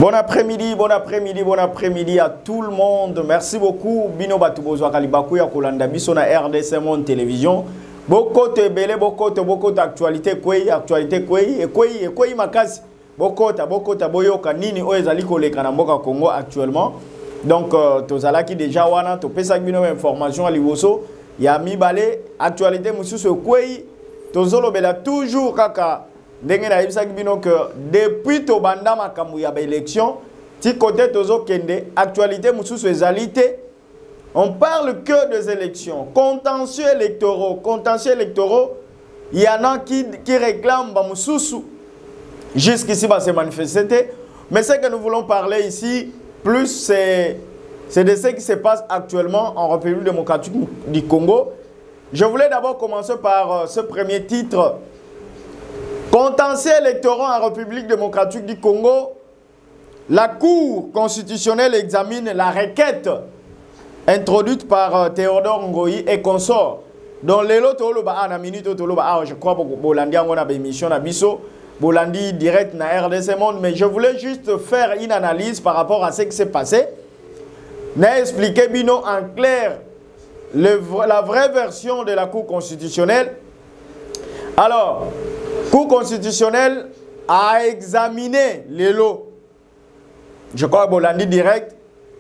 Bon après-midi, bon après-midi, bon après-midi à tout le monde. Merci beaucoup. Bino Batubozo Kalibaku ya Kolanda biso na RDC Monde Télévision. Beaucoup de belé, beaucoup d'actualité quoi makasi. Beaucoup de boyoka nini oezali koleka na mboka Congo actuellement. Donc tozala ki déjà wana to pesa bino information à liboso ya mibale actualité mususu quoi tozolo bela toujours kaka. Depuis to banda makambu ya élection, ti côté tozo kende actualité mususu ezalité, on parle que des élections, contentieux électoraux, il y en a qui réclament ba mususu jusqu'ici va se manifester, mais ce que nous voulons parler ici plus c'est de ce qui se passe actuellement en République démocratique du Congo. Je voulais d'abord commencer par ce premier titre. Contentieux électoraux en République démocratique du Congo, la Cour constitutionnelle examine la requête introduite par Théodore Ngoyi et consorts. Dans les lots, je crois que Bolandi a une émission à Bisso, Bolandi direct na RDC Monde, mais je voulais juste faire une analyse par rapport à ce qui s'est passé. N'a expliqué Bino en clair la vraie version de la Cour constitutionnelle. Alors, Cour constitutionnelle a examiné les lots. Je crois que Bolandi direct.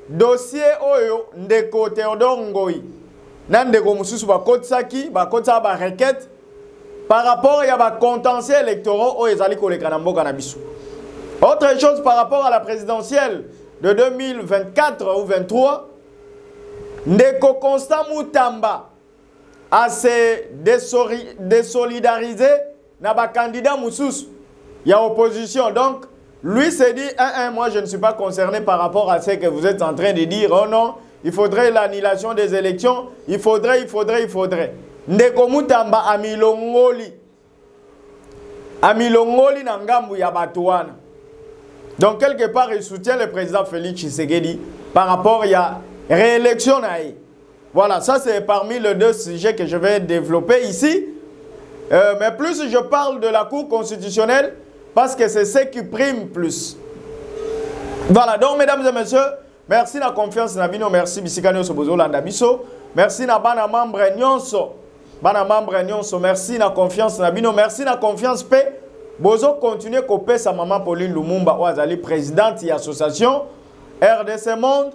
Dossier Oyo Ndeko Théodore Ngoyi. Nandeko Mususu Bakotsaki, Bakotsa ba requête par rapport à ba contentieux électoraux au Ezali Kolekanambo Kanabisu. Autre chose par rapport à la présidentielle de 2024 ou 2023, Ndeko Constant Moutamba a se désolidarisé na ba candidat Moussous, il y a opposition. Donc, lui s'est dit, moi je ne suis pas concerné par rapport à ce que vous êtes en train de dire. Oh non, il faudrait l'annulation des élections. Il faudrait. Ndeko Moutamba amilongoli na ngambu ya batuana. Donc, quelque part, il soutient le président Félix Tshisekedi par rapport à la réélection. Voilà, ça c'est parmi les deux sujets que je vais développer ici. Mais plus je parle de la Cour constitutionnelle, parce que c'est ce qui prime plus. Voilà, donc mesdames et messieurs, merci de la confiance Nabino, merci Bisikano Sobozo Landabiso, merci na bana membre Nyonso, merci na confiance Nabino, merci na confiance P. Bozo continue coper sa maman Pauline Lumumba, Ouazali présidente de l'association RDC Monde,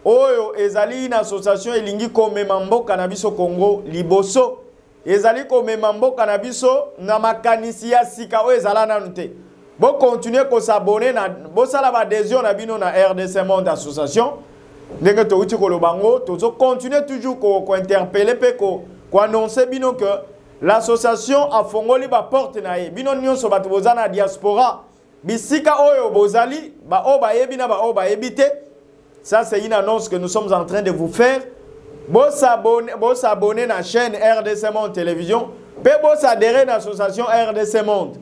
Oyo Ezali une association Elingi Komemambo Cannabis au Congo, Liboso. Ezali Komemambo Cannabis na makanisi ya sika o ezala nanute. Bo continuer ko s'abonner na bo sala ba adhésion na bino na RDC Monde association. Ndenge to uti ko lobango, tozo continuer toujours ko interpeller pe ko annoncer bino que l'association a fongoli ba porte na ye. Bino nyonso bato bozana diaspora. Bisika oyo bozali ba o ba yebi na ba o ba yebite. Ça c'est une annonce que nous sommes en train de vous faire. Vous s'abonner à la chaîne RDC Monde Télévision. Puis vous adhérer à l'association RDC Monde.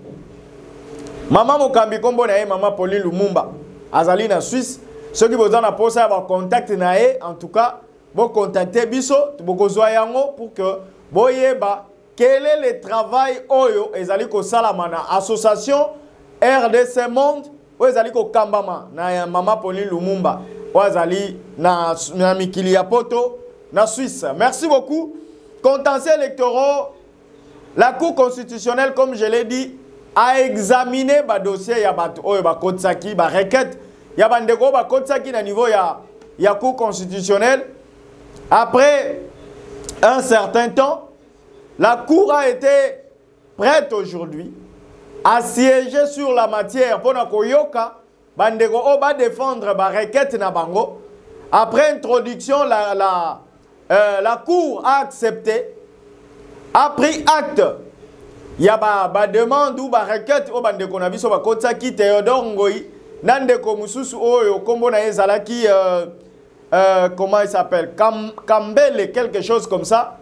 Maman Mokambi Kombo na maman Pauline Lumumba. Azali na Suisse. Ceux qui vous ont posé à contact nae, en tout cas, vous contactez Bisso, vous yango pour que vous yeba quel est le travail oyo ezali ko salamana association RDC Monde ou ezali ko kambama na maman Pauline Lumumba. Ou ezali na mikili ya poto. Na Suisse. Merci beaucoup. Contentieux électoraux, la Cour constitutionnelle, comme je l'ai dit, a examiné le dossier de Kotsaki, la requête. Il y a des Kotsaki à niveau de la Cour constitutionnelle. Après un certain temps, la Cour a été prête aujourd'hui à siéger sur la matière pour Koyoka, bandeko va défendre la requête na bango. Après introduction, la Cour a accepté, a pris acte. Il y a une demande ou une requête au bande konabiso ba Kotsaki Théodore Ngoyi, Nandeko Mususu Oyo, Kombo na Ezalaki, comment il s'appelle, Kambele, quelque chose comme ça.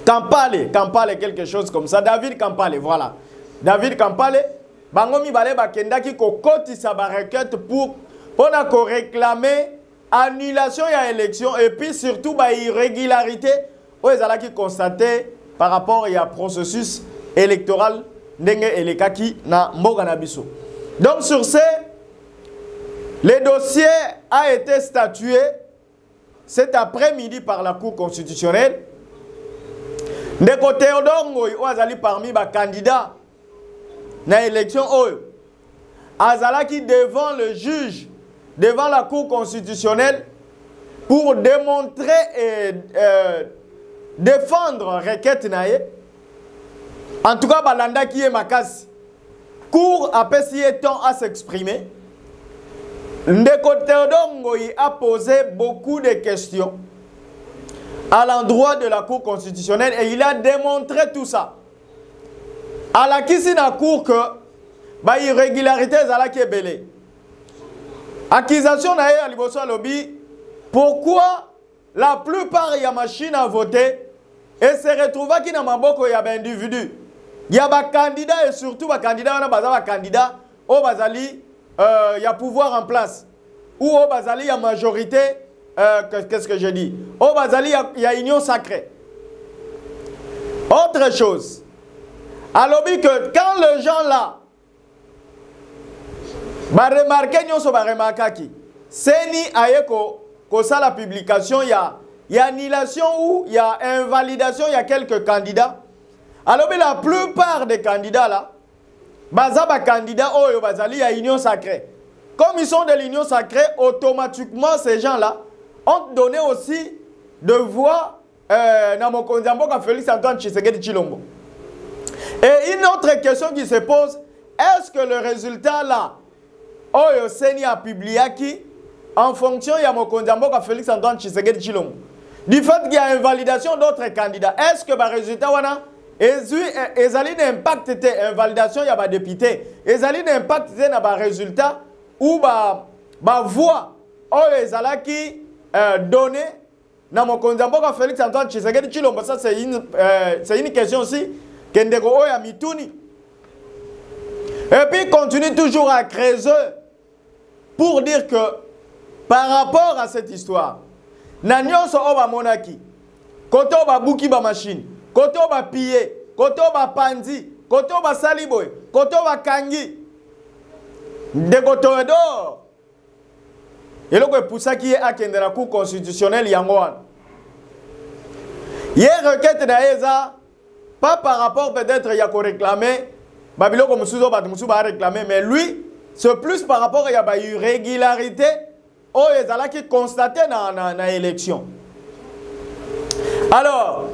Kampale, quelque chose comme ça. David Kampale, voilà. David Kampale, Bangomi Bale Bakendaki ko koti sa ba requête pour réclamer annulation et élection et puis surtout bah, irrégularité où ils allaient constater par rapport à processus électoral ndenge elekaki na mboka na biso. Donc sur ce Le dossier a été statué cet après-midi par la Cour constitutionnelle. Ndeko Théodore Ngoyi Azali parmi les candidats na élection Azalaki devant le juge, devant la Cour constitutionnelle pour démontrer et défendre requête nae. En tout cas, balanda qui est makasi. Cour a passé temps à s'exprimer. Ndeko Théodore Ngoyi a posé beaucoup de questions à l'endroit de la Cour constitutionnelle et il a démontré tout ça. À la kisina Cour que ba irrégularité zala qui est belé. Accusation nae à liboso lobby. Pourquoi la plupart y a machine à voter et se retrouve qui na maboko y a un individu. Il y a des candidats et surtout des candidats, on a des candidats au Bazali, il y a pouvoir en place. Ou au Bazali, il y a majorité, qu'est-ce que je dis? Au Bazali, il y a union sacrée. Autre chose, alors que quand les gens là, c'est ni aïeko, que ça la publication, il y a annulation ou il y a invalidation, il y a quelques candidats. Alors, la plupart des candidats là, bazaba candidats oh bazali à union sacrée. Comme ils sont de l'union sacrée, automatiquement ces gens-là ont donné aussi de voix dans mon Konzambo à Félix Antoine Tshisekedi Tshilombo. Et une autre question qui se pose, est-ce que le résultat là, oh Seni a publié qui en fonction de mon Konzambo à Félix Antoine Tshisekedi Tshilombo, du fait qu'il y a invalidation d'autres candidats, est-ce que le résultat wana ezali d'impact était invalidation ya ba député ezali d'impact était na ba résultat ou ba voix o ezalaki donné na mokonzi mboka Félix Antoine Tshisekedi Tshilombo. Ça c'est une question aussi kendeko o ya mituni. Et puis continue toujours à creuser pour dire que par rapport à cette histoire na nyonso o ba monaki koto ba buki ba machine koto ba pillé, koto ba pandi, koto ba saliboy, koto ba kangi. Ndeko Théodore. Et donc pour ça qui est à la Cour constitutionnelle yangoan. Hier requête d'Aeza, pas par rapport peut-être à réclamer, Babilo comme Souzo va réclamer, mais lui, c'est plus par rapport à la irrégularité au Ezala qui constaté dans l'élection. Alors,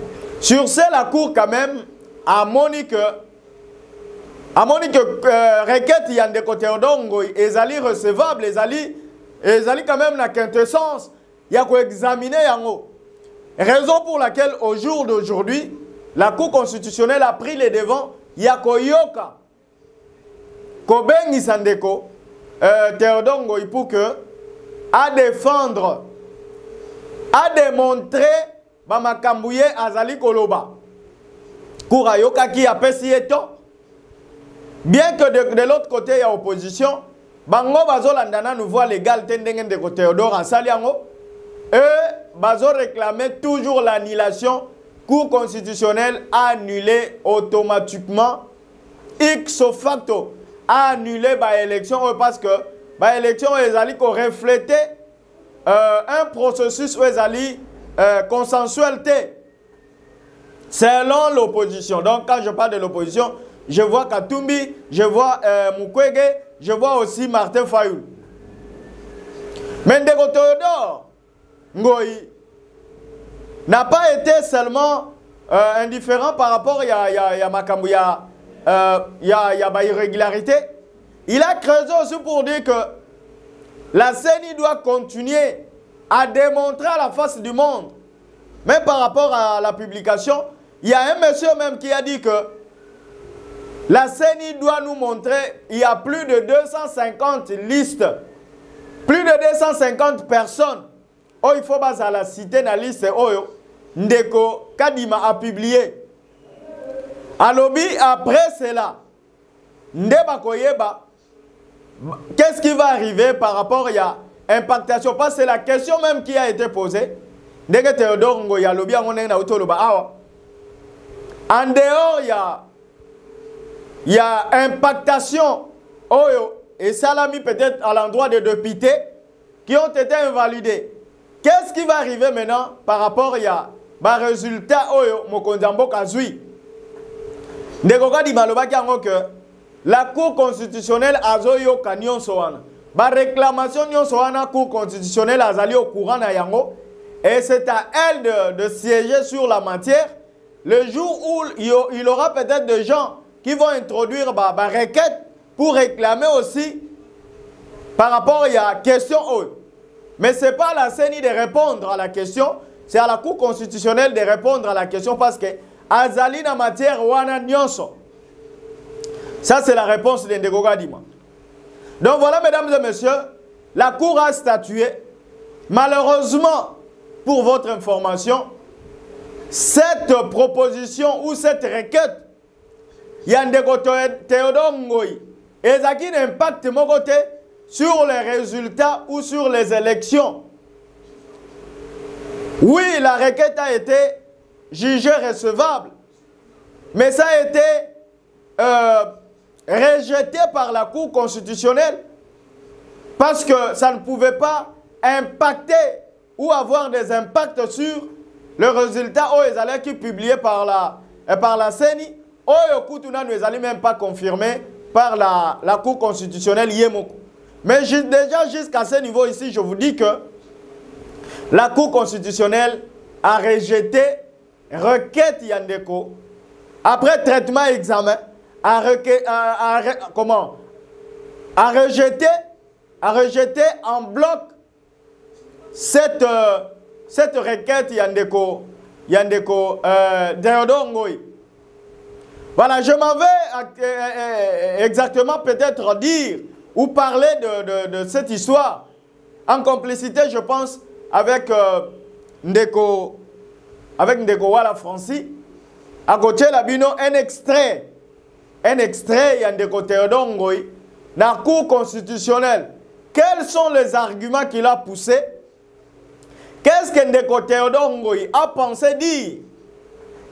sur ce, la Cour, quand même, a moni que requête y a des côtés Ngoyi, ils allaient recevables, ils allaient quand même la quintessence, il y a qu'à examiner yango. Raison pour laquelle, au jour d'aujourd'hui, la Cour constitutionnelle a pris les devants, il y a qu'à yoka, Kobengi Sandeko, Théodore Ngoyi pour que, à défendre, à démontrer, Bamakambouye Azali Koloba. Kourayoka qui a pesé temps. Bien que de l'autre côté, il y a opposition. Bango Bazo Landana nous voit légal tendengen de Théodore en Saliango. Et Bazo réclamait toujours l'annulation. Cour constitutionnelle a annulé automatiquement. Ipso facto a annulé l'élection parce que l'élection est reflétait un processus où ils consensualité selon l'opposition. Donc quand je parle de l'opposition, je vois Katumbi, je vois Mukwege, je vois aussi Martin Fayoul. Mais Ndeko Théodore Ngoyi n'a pas été seulement indifférent par rapport à Makambu, il y a irrégularité. Il a creusé aussi pour dire que la CENI doit continuer à démontrer à la face du monde. Même par rapport à la publication, il y a un monsieur même qui a dit que la CENI doit nous montrer, il y a plus de 250 listes, plus de 250 personnes. Oh, il faut pas la citer dans la liste. Oh, Ndeko Kadima a publié. Alobi, après cela, Ndeba Koyeba, qu'est-ce qui va arriver par rapport à impactation? Parce que c'est la question même qui a été posée. Ndeke Théodore Ngoyi alobi on est na utoloba awa. En dehors il y a impactation. Oh et salami peut-être à l'endroit des députés qui ont été invalidés. Qu'est-ce qui va arriver maintenant par rapport à résultat Oyo Mokondambo Kazui? Ndekoka di maloba kiango que la Cour constitutionnelle azoyo kanyon soana. Ba réclamation nyon soana Cour constitutionnelle azali au courant na yango et c'est à elle de siéger sur la matière le jour où il aura peut-être des gens qui vont introduire ba requête pour réclamer aussi par rapport à la question Oyo. Mais ce n'est pas à la CENI de répondre à la question, c'est à la Cour constitutionnelle de répondre à la question parce que azali na matière wana nyonso. Ça c'est la réponse de Ndegoga Dima. Donc voilà mesdames et messieurs, la Cour a statué. Malheureusement, pour votre information, cette proposition ou cette requête, Yandego Théodore Ngoï, et ça qui n'impacte mon côté sur les résultats ou sur les élections. Oui, la requête a été jugée recevable, mais ça a été rejeté par la Cour constitutionnelle parce que ça ne pouvait pas impacter ou avoir des impacts sur le résultat qui est publié par la CENI. Ne allons même pas confirmé par la Cour constitutionnelle Yemoko. Mais déjà jusqu'à ce niveau ici, je vous dis que la Cour constitutionnelle a rejeté requête Yandeko après traitement examen, a rejeté en bloc cette requête Yandeko Théodore Ngoï. Voilà, je m'en vais exactement peut-être dire ou parler de cette histoire en complicité, je pense, avec Ndeko Wala Franci. À côté Labino, un extrait Ndeko Théodore Ngoï dans la Cour constitutionnelle. Quels sont les arguments qu'il a poussés? Qu'est-ce que Ndeko Théodore Ngoï a pensé dire?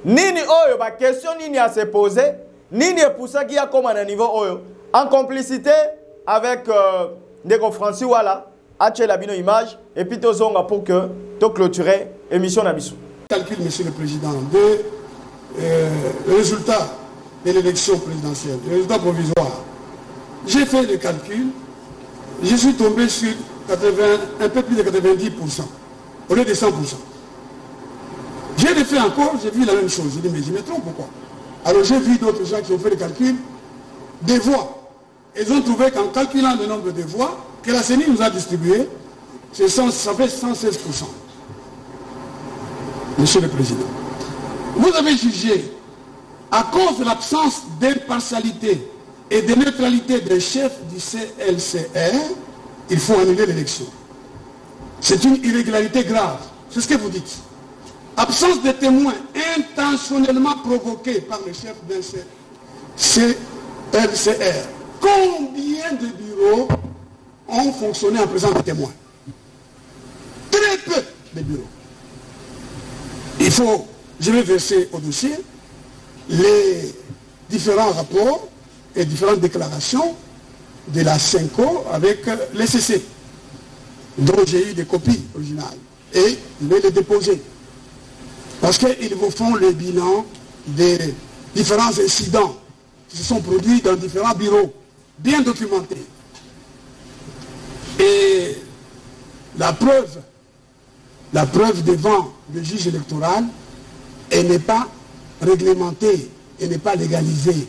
Nini oyo, ba question nini a se poser, nini est poussé qui a comme un niveau oyo, en complicité avec Ndeko Franci Wala, Ache Labino Image, et puis Tozonga pour que tu clôturer l'émission Nabissou. Calcul, Monsieur le Président, le résultat de l'élection présidentielle, le résultat provisoire. J'ai fait le calcul, je suis tombé sur un peu plus de 90%, au lieu de 100%. J'ai refait encore, j'ai vu la même chose. J'ai dit, mais je me trompe pourquoi? Alors j'ai vu d'autres gens qui ont fait le calcul des voix. Ils ont trouvé qu'en calculant le nombre de voix que la CENI nous a distribué, ça fait 116%. Monsieur le Président, vous avez jugé, à cause de l'absence d'impartialité et de neutralité des chefs du CLCR, il faut annuler l'élection. C'est une irrégularité grave. C'est ce que vous dites. Absence de témoins intentionnellement provoqués par le chef d'un CLCR. Combien de bureaux ont fonctionné en présence de témoins? Très peu de bureaux. Je vais verser au dossier les différents rapports et différentes déclarations de la CENCO avec les CC, dont j'ai eu des copies originales. Et je vais les déposer. Parce qu'ils vous font le bilan des différents incidents qui se sont produits dans différents bureaux, bien documentés. Et la preuve devant le juge électoral, elle n'est pas réglementée, elle n'est pas légalisée,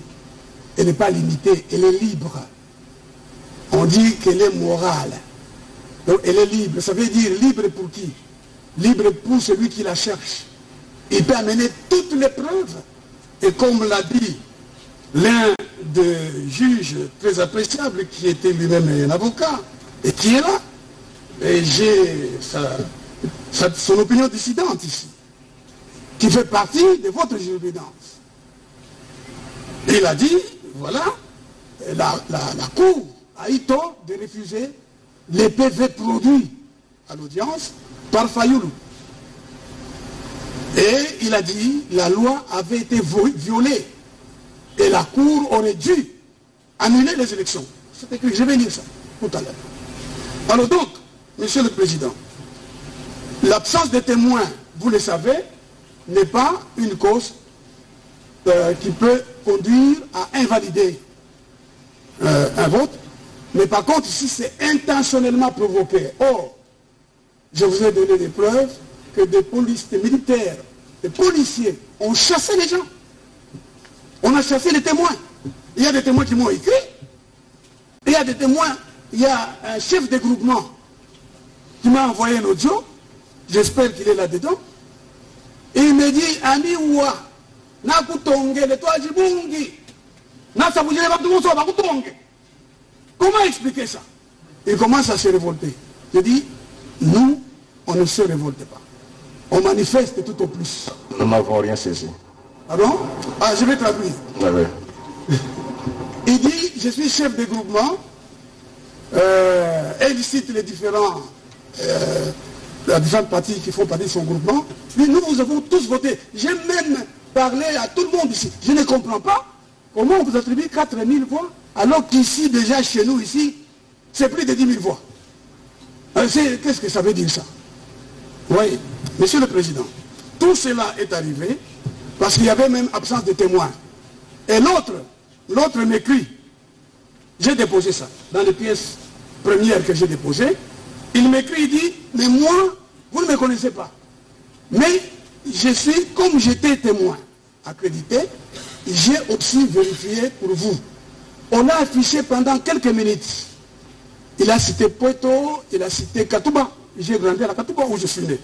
elle n'est pas limitée, elle est libre. On dit qu'elle est morale. Donc elle est libre. Ça veut dire libre pour qui? Libre pour celui qui la cherche. Il peut amener toutes les preuves. Et comme l'a dit l'un des juges très appréciables, qui était lui-même un avocat, et qui est là, et j'ai son opinion dissidente ici, qui fait partie de votre jurisprudence. Il a dit, voilà, la Cour a eu tort de refuser les PV produits à l'audience par Fayoulou. Et il a dit la loi avait été violée et la Cour aurait dû annuler les élections. C'est écrit, je vais lire ça tout à l'heure. Alors donc, Monsieur le Président, l'absence de témoins, vous le savez, n'est pas une cause qui peut conduire à invalider un vote. Mais par contre, si c'est intentionnellement provoqué, or, je vous ai donné des preuves que des militaires, des policiers ont chassé les gens. On a chassé les témoins. Il y a des témoins qui m'ont écrit. Il y a des témoins, il y a un chef de groupement qui m'a envoyé un audio. J'espère qu'il est là-dedans. Et il me dit, Ami Ouah, Nakutonge, le toit Jibungi, Nasabouji, comment expliquer ça? Il commence à se révolter. Je dis, nous, on ne se révolte pas. On manifeste tout au plus. Nous n'avons rien saisi. Pardon? Ah, je vais traduire. Oui, oui. Il dit, je suis chef de groupement, et il cite les différentes parties qui font partie de son groupement. Puis nous avons tous voté. J'ai même parlé à tout le monde ici. Je ne comprends pas comment on vous attribue 4000 voix, alors qu'ici, déjà chez nous, ici, c'est plus de 10 000 voix. Qu'est-ce que ça veut dire ça? Oui, Monsieur le Président, tout cela est arrivé parce qu'il y avait même absence de témoins. Et l'autre m'écrit, j'ai déposé ça dans les pièces premières que j'ai déposées. Il m'écrit, il dit, mais moi, vous ne me connaissez pas. Mais je suis, comme j'étais témoin accrédité, j'ai aussi vérifié pour vous. On a affiché pendant quelques minutes. Il a cité Poeto, il a cité Katouba. J'ai grandi à la Katouba où je suis né.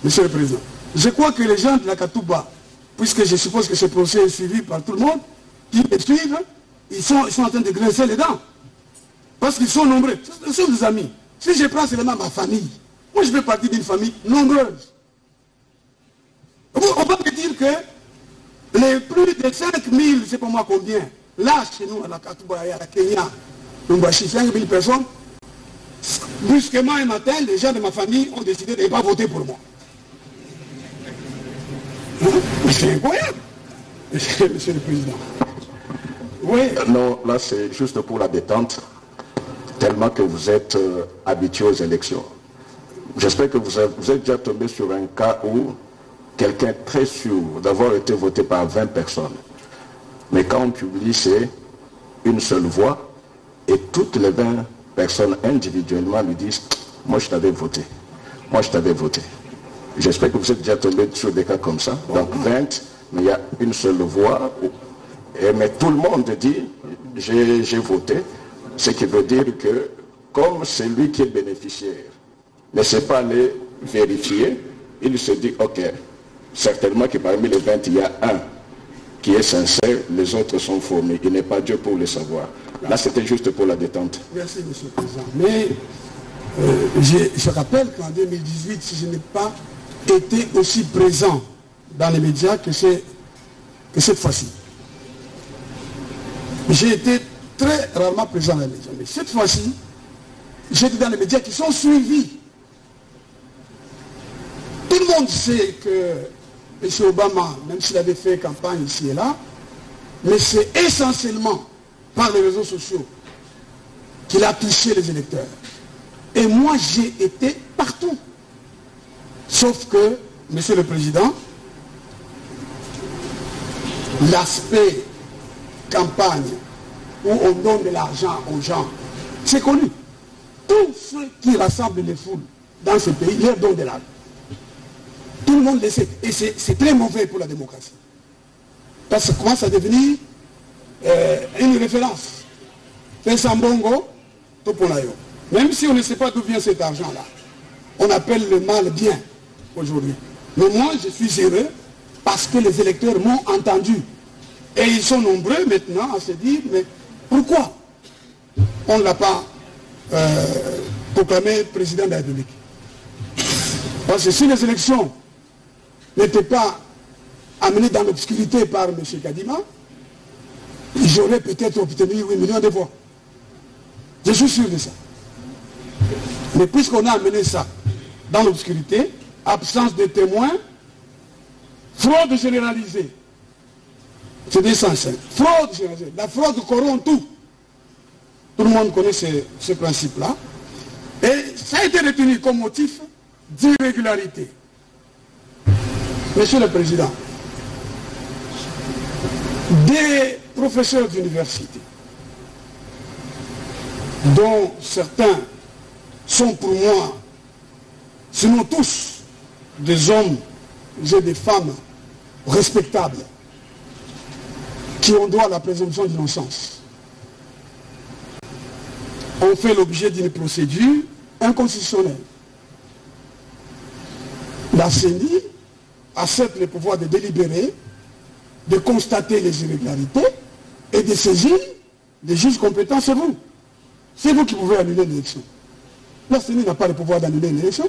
Monsieur le Président, je crois que les gens de la Katouba, puisque je suppose que ce procès est suivi par tout le monde, qui me suivent, ils sont en train de grincer les dents. Parce qu'ils sont nombreux. Ce sont des amis. Si je prends seulement ma famille, moi je fais partie d'une famille nombreuse. On peut me dire que les plus de 5000, je sais pas moi combien, là chez nous à la Katouba et à la Kenya, nous voici 5000 personnes, brusquement un matin, les gens de ma famille ont décidé de ne pas voter pour moi. C'est incroyable, Monsieur le Président. Oui. Non, là c'est juste pour la détente, tellement que vous êtes habitué aux élections. J'espère que vous êtes déjà tombé sur un cas où quelqu'un est très sûr d'avoir été voté par 20 personnes. Mais quand on publie, c'est une seule voix et toutes les 20 personnes individuellement lui disent « Moi je t'avais voté, moi je t'avais voté ». J'espère que vous êtes déjà tombé sur des cas comme ça. Donc 20, mais il y a une seule voix. Mais tout le monde dit « J'ai voté ». Ce qui veut dire que comme c'est lui qui est bénéficiaire, ne sait pas aller vérifier, il se dit « Ok, certainement que parmi les 20, il y a un qui est sincère, les autres sont faux, mais il n'est pas Dieu pour le savoir. » Là, c'était juste pour la détente. Merci, Monsieur le Président. Mais je rappelle qu'en 2018, si je n'ai pas été aussi présent dans les médias que cette fois-ci. J'ai été très rarement présent dans les médias. Mais cette fois-ci, j'étais dans les médias qui sont suivis. Tout le monde sait que M. Obama, même s'il avait fait campagne ici et là, mais c'est essentiellement par les réseaux sociaux qu'il a touché les électeurs. Et moi, j'ai été partout. Sauf que, Monsieur le Président, l'aspect campagne où on donne de l'argent aux gens, c'est connu. Tous ceux qui rassemblent les foules dans ce pays leur donnent de l'argent. Tout le monde le sait. Et c'est très mauvais pour la démocratie. Parce que ça commence à devenir une référence. Pensambongo, Toponayo. Même si on ne sait pas d'où vient cet argent-là, on appelle le mal bien aujourd'hui. Mais moi, je suis heureux parce que les électeurs m'ont entendu. Et ils sont nombreux maintenant à se dire, mais pourquoi on ne l'a pas proclamé président de la République? Parce que si les élections n'étaient pas amenées dans l'obscurité par M. Kadima, j'aurais peut-être obtenu 8 millions de voix. Je suis sûr de ça. Mais puisqu'on a amené ça dans l'obscurité, absence de témoins, fraude généralisée. C'est des sens. Fraude généralisée. La fraude corrompt tout. Tout le monde connaît ce principe-là. Et ça a été retenu comme motif d'irrégularité. Monsieur le Président, des professeurs d'université, dont certains sont pour moi, sinon tous, des hommes et des femmes respectables, qui ont droit à la présomption d'innocence, ont fait l'objet d'une procédure inconstitutionnelle. La CENI accepte le pouvoir de délibérer, de constater les irrégularités et de saisir les juges compétents, c'est vous. C'est vous qui pouvez annuler l'élection. La CENI n'a pas le pouvoir d'annuler l'élection.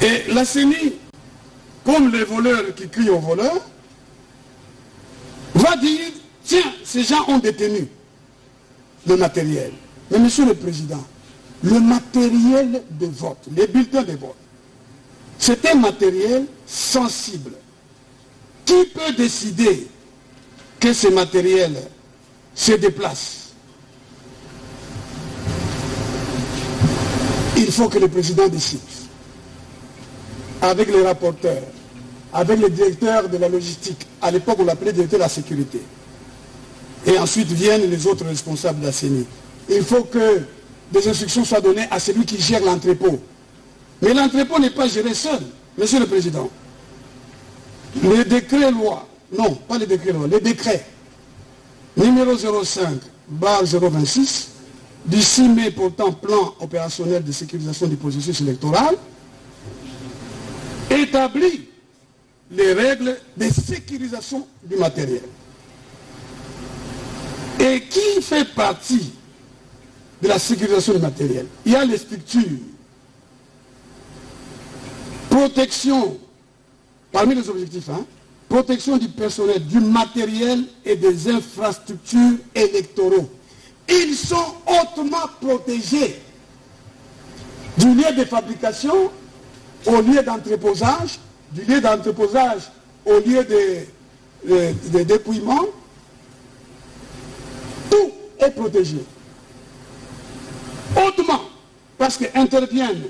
Et la CENI, comme les voleurs qui crient aux voleurs, va dire, tiens, ces gens ont détenu le matériel. Mais Monsieur le Président, le matériel de vote, les bulletins de vote, c'est un matériel sensible. Qui peut décider que ce matériel se déplace? Il faut que le président décide, avec les rapporteurs, avec le directeur de la logistique, à l'époque on l'appelait directeur de la sécurité, et ensuite viennent les autres responsables de la CENI. Il faut que des instructions soient données à celui qui gère l'entrepôt. Mais l'entrepôt n'est pas géré seul, Monsieur le Président. Les décrets loi, non, pas les décrets loi, les décrets numéro 05/026 du 6 mai portant plan opérationnel de sécurisation du processus électoral établit les règles de sécurisation du matériel. Et qui fait partie de la sécurisation du matériel? Il y a les structures, protection, parmi les objectifs, protection du personnel, du matériel et des infrastructures électoraux. Ils sont hautement protégés du lieu de fabrication au lieu d'entreposage, du lieu d'entreposage au lieu de dépouillement. Tout est protégé. Hautement, parce qu'interviennent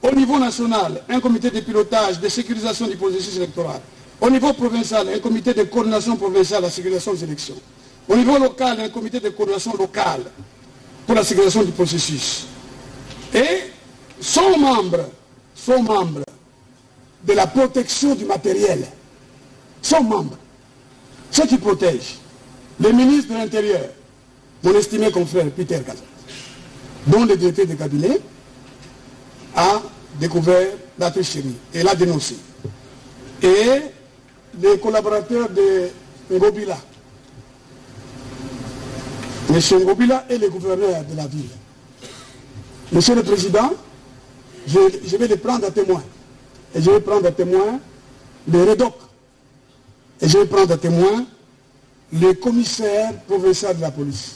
au niveau national un comité de pilotage, de sécurisation du processus électoral. Au niveau provincial, un comité de coordination provinciale à la sécurisation des élections. Au niveau local, un comité de coordination locale pour la sécurisation du processus. Et sont membres de la protection du matériel. Sont membres. Ceux qui protègent. Le ministre de l'Intérieur, mon estimé confrère Peter Kaza, dont le directeur de cabinet a découvert la tricherie et l'a dénoncé. Et les collaborateurs de Ngobila, M. Ngobila est le gouverneur de la ville. Monsieur le Président, je vais les prendre à témoin. Et je vais prendre à témoin le REDOC. Et je vais prendre à témoin le commissaire provincial de la police,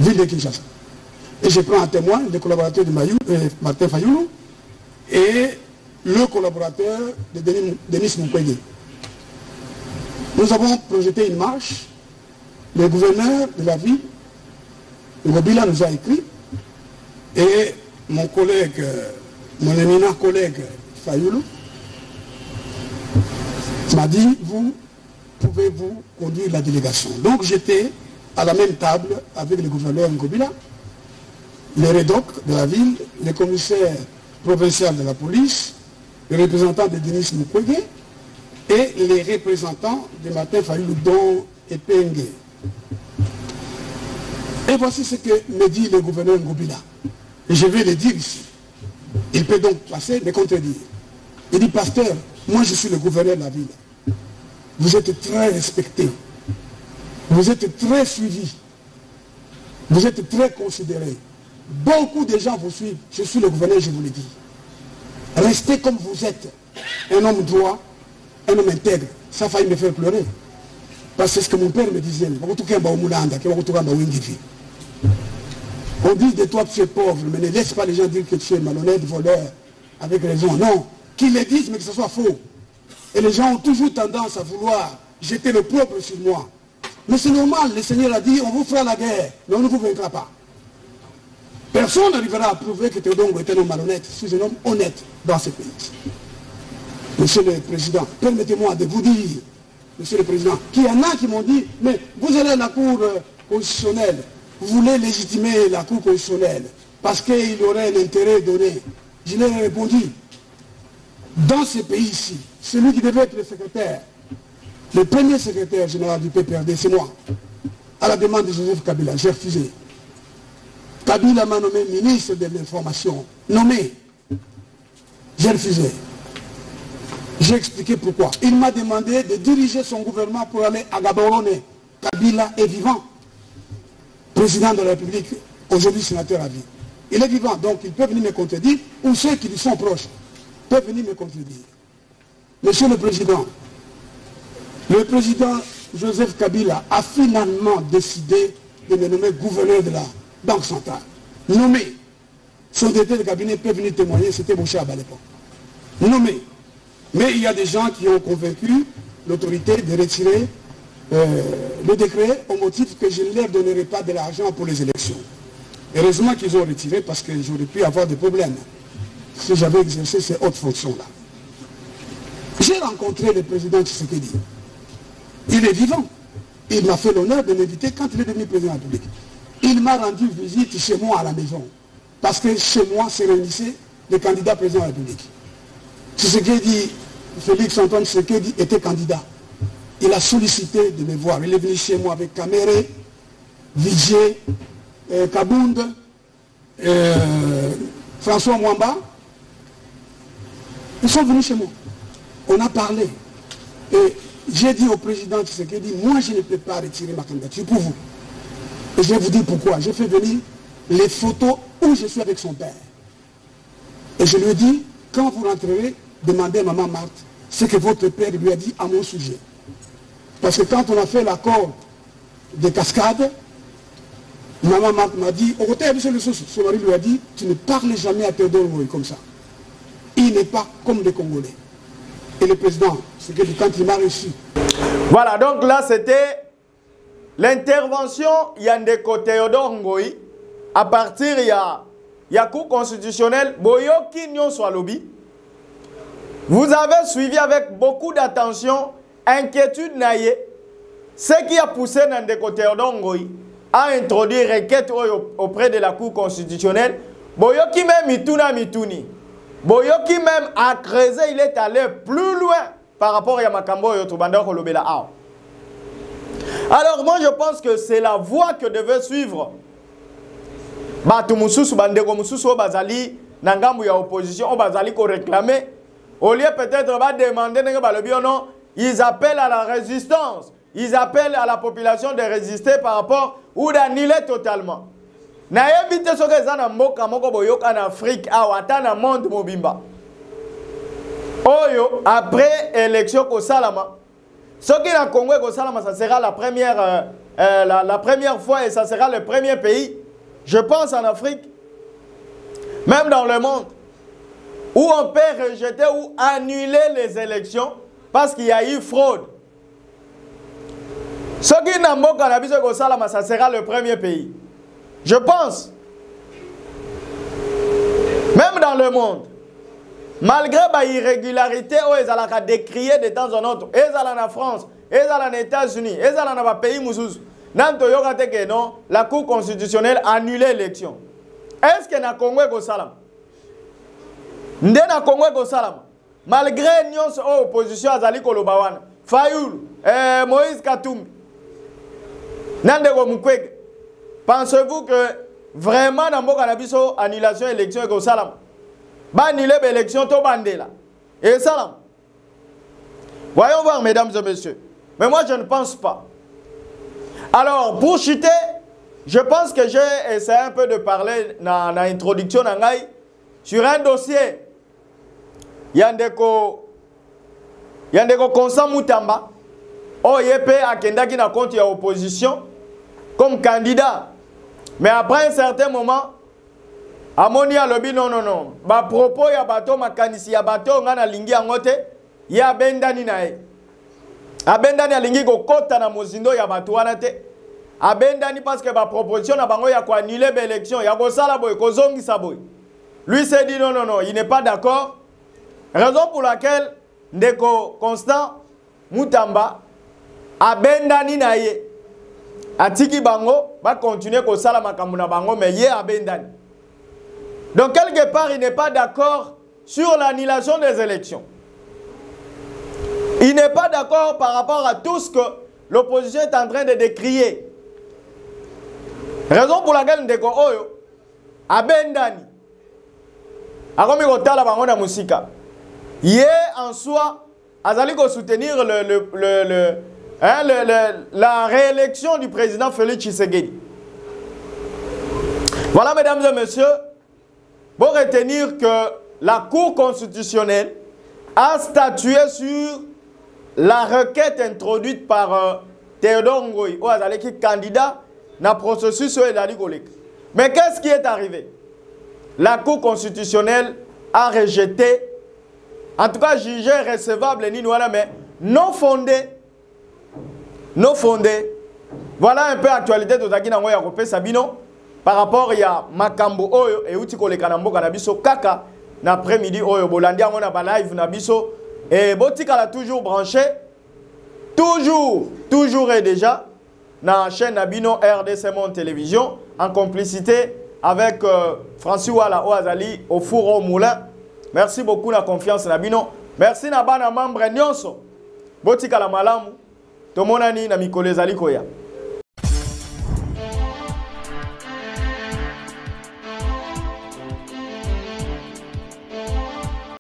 ville de Kinshasa. Et je prends à témoin le collaborateur de Martin Fayoulou et le collaborateur de Denis Mukwege. Nous avons projeté une marche. Le gouverneur de la ville, Ngobila, nous a écrit, et mon collègue, mon éminent collègue Fayoulou m'a dit, vous pouvez-vous conduire la délégation. Donc j'étais à la même table avec le gouverneur Ngobila, le REDOC de la ville, le commissaire provincial de la police, le représentant de Denis Mukwege et les représentants de Martin Fayoulou, dont Epengue. Et voici ce que me dit le gouverneur Ngobila. Et je vais le dire ici. Il peut donc passer, me contredire. Il dit, pasteur, moi je suis le gouverneur de la ville. Vous êtes très respecté. Vous êtes très suivi. Vous êtes très considéré. Beaucoup de gens vous suivent. Je suis le gouverneur, je vous le dis. Restez comme vous êtes. Un homme droit, un homme intègre. Ça a failli me faire pleurer. Parce que c'est ce que mon père me disait. On dit de toi que tu es pauvre, mais ne laisse pas les gens dire que tu es malhonnête, voleur, avec raison. Non, qu'ils le disent, mais que ce soit faux. Et les gens ont toujours tendance à vouloir jeter le propre sur moi. Mais c'est normal, le Seigneur a dit, on vous fera la guerre, mais on ne vous vaincra pas. Personne n'arrivera à prouver que Théodongo est un homme malhonnête. Je suis un homme honnête dans ce pays. Monsieur le Président, permettez-moi de vous dire, Monsieur le Président, qu'il y en a qui m'ont dit, mais vous allez à la Cour constitutionnelle, vous voulez légitimer la Cour constitutionnelle, parce qu'il y aurait un intérêt donné. Je leur ai répondu, dans ce pays-ci, celui qui devait être le secrétaire, le premier secrétaire général du PPRD, c'est moi, à la demande de Joseph Kabila, j'ai refusé. Kabila m'a nommé ministre de l'information, nommé, j'ai refusé. J'ai expliqué pourquoi. Il m'a demandé de diriger son gouvernement pour aller à Gaborone. Kabila est vivant. Président de la République, aujourd'hui sénateur à vie. Il est vivant, donc il peut venir me contredire, ou ceux qui lui sont proches peuvent venir me contredire. Monsieur le Président Joseph Kabila a finalement décidé de me nommer gouverneur de la Banque centrale. Nommé. Son directeur de cabinet peut venir témoigner, c'était Bouchab à l'époque. Nommé. Mais il y a des gens qui ont convaincu l'autorité de retirer le décret au motif que je ne leur donnerai pas de l'argent pour les élections. Heureusement qu'ils ont retiré parce que j'aurais pu avoir des problèmes si j'avais exercé ces hautes fonctions-là. J'ai rencontré le président Tshisekedi. Il est vivant. Il m'a fait l'honneur de m'inviter quand il est devenu président de la République. Il m'a rendu visite chez moi à la maison. Parce que chez moi se réunissaient les candidats présidents de la République. Tshisekedi, Félix Antoine Tshisekedi était candidat. Il a sollicité de me voir. Il est venu chez moi avec Kamere, Vijay, Kabound, François Mwamba. Ils sont venus chez moi. On a parlé. Et j'ai dit au président Tshisekedi, moi je ne peux pas retirer ma candidature pour vous. Et je vais vous dire pourquoi. J'ai fait venir les photos où je suis avec son père. Et je lui ai dit, quand vous rentrerez, demandez à maman Marthe ce que votre père lui a dit à mon sujet. Parce que quand on a fait l'accord des cascades, maman Marthe m'a dit, au côté de son mari lui a dit, tu ne parles jamais à Théodore Ngoï comme ça. Il n'est pas comme les Congolais. Et le président, c'est que quand il m'a reçu. Voilà, donc là c'était l'intervention Yandeko Théodore Ngoï à partir il y a cours constitutionnel Boyoki Nyon Swalobi. Vous avez suivi avec beaucoup d'attention, inquiétude naïe, ce qui a poussé Yandeko Théodore Ngoï à introduire requête auprès de la Cour constitutionnelle. Boyoki même Mituna Mituni. Boyoki même a creusé, il est allé plus loin par rapport à Makambo et Tubanda Kolobela. Alors moi je pense que c'est la voie que devait suivre Batumususu Bandeko Mususu Bazali Nangambu ya opposition au Bazali ko réclamer. Au lieu peut-être de demander non, ils appellent à la résistance. Ils appellent à la population de résister par rapport ou d'annuler totalement. Naebite soke zana mboka moko boyoka en Afrique awata na monde mobimba. Oyo après élection ko salama. Soki na Congo ko salama ça sera la première la première fois et ça sera le premier pays, je pense en Afrique, même dans le monde, où on peut rejeter ou annuler les élections parce qu'il y a eu fraude. Soki na mboka na biso ko salama ça sera le premier pays. Je pense, même dans le monde, malgré les irrégularités, ils ont décrié de temps en temps, ils sont en France, ils sont aux États-Unis, ils sont dans les pays musulmans, la Cour constitutionnelle a annulé l'élection. Est-ce que na Congo est salam? Na Congo est salam. Malgré l'opposition à Zali Kolobawan, Fayoul, Moïse Katumbi, Nandego Mukwege. Pensez-vous que vraiment dans le Canabiso, annulation élection et salam? Annulé l'élection, tout bandé là. Et salam. Voyons voir, mesdames et messieurs. Mais moi, je ne pense pas. Alors, pour chuter, je pense que j'ai essayé un peu de parler dans l'introduction sur un dossier. Yandeko Konsa Moutamba. Oh, yepé akenda qui n'a compte y a opposition comme candidat. Mais après un certain moment, Amoni a lobby non. Ba propos ya bato makanisi ya bato ngana lingi angote ya bendani nae. Abendani alingi ko kota na mozindo ya batu wana te. Abendani parce que ba proposition na bango ya ko annuler ba élection ya ko sala boy ko zongisa boy. Lui s'est dit non non non, il n'est pas d'accord. Raison pour laquelle Ndeko Constant Mutamba abendani na ye. Atiki bango va continuer ko sala makambo na bango mais ye abendani. Donc quelque part il n'est pas d'accord sur l'annulation des élections. Il n'est pas d'accord par rapport à tout ce que l'opposition est en train de décrier. Raison pour laquelle Ndeko Oyo abendani akomi kotala bango na musika. Ye en soi azali ko soutenir la réélection du président Félix Tshisekedi. Voilà, mesdames et messieurs, pour retenir que la Cour constitutionnelle a statué sur la requête introduite par Théodore Ngoyi, où azali ki candidat na processus électoral. Mais qu'est-ce qui est arrivé? La Cour constitutionnelle a rejeté, en tout cas jugé recevable, mais non fondé. Non fondé. Voilà un peu l'actualité de Zaki Nangoya Kopé Sabino par rapport à Makambo Oyo et Utiko le Kanambo Kanabiso Kaka l'après-midi Oyo Bolandia on a ba live Nabiso et Botika l'a toujours branché toujours et déjà dans la chaîne Nabino RDC Monde Télévision en complicité avec Francis Wala Oazali au four au moulin. Merci beaucoup la confiance Nabino. Merci Nabana membre Nyonso. Botika la malamu. Tomonani na mikole zali koya.